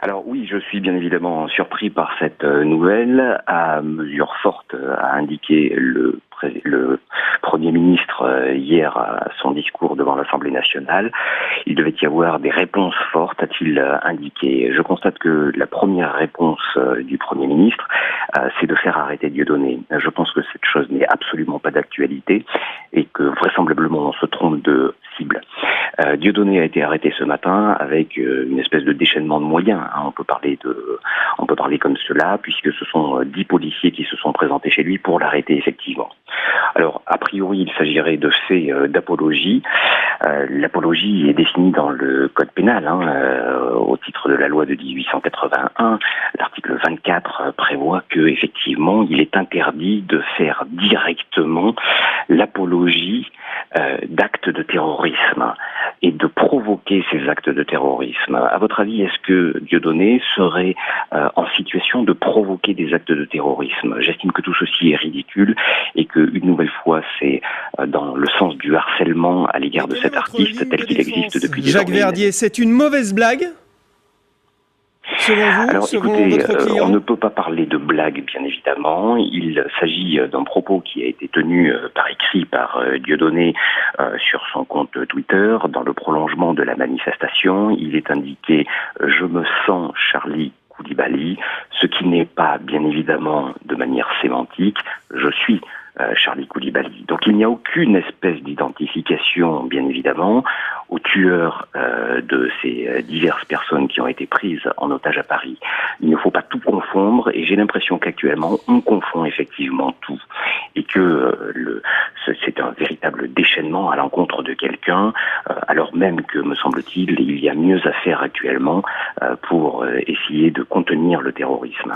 Alors oui, je suis bien évidemment surpris par cette nouvelle. À mesure forte, a indiqué le Premier ministre hier à son discours devant l'Assemblée nationale. Il devait y avoir des réponses fortes, a-t-il indiqué. Je constate que la première réponse du Premier ministre, c'est de faire arrêter Dieudonné. Je pense que cette chose n'est absolument pas d'actualité et que vraisemblablement on se trompe de cible. Dieudonné a été arrêté ce matin avec une espèce de déchaînement de moyens. On peut parler comme cela, puisque ce sont 10 policiers qui se sont présentés chez lui pour l'arrêter effectivement. Alors, a priori, il s'agirait de faits d'apologie. L'apologie est définie dans le code pénal, au titre de la loi de 1881. L'article 24 prévoit que, effectivement, il est interdit de faire directement l'apologie d'actes de terrorisme et de provoquer ces actes de terrorisme. À votre avis, est-ce que Dieudonné serait en situation de provoquer des actes de terrorisme? J'estime que tout ceci est ridicule et qu'une nouvelle fois, c'est dans le sens du harcèlement à l'égard de Quelle est cet votre artiste ligne tel de qu'il existe défense, depuis Jacques désormais une année. Verdier? C'est une mauvaise blague, selon vous, Alors selon écoutez, votre on ne client? peut pas parler de blague, bien évidemment. Il s'agit d'un propos qui a été tenu par écrit par Dieudonné sur son compte Twitter. Dans le prolongement de la manifestation, il est indiqué « Je me sens Charlie Coulibaly », ce qui n'est pas, bien évidemment, de manière sémantique « Je suis ». Charlie Coulibaly. Donc il n'y a aucune espèce d'identification, bien évidemment, au tueur de ces diverses personnes qui ont été prises en otage à Paris. Il ne faut pas tout confondre et j'ai l'impression qu'actuellement on confond effectivement tout et que c'est un véritable déchaînement à l'encontre de quelqu'un, alors même que, me semble-t-il, il y a mieux à faire actuellement pour essayer de contenir le terrorisme.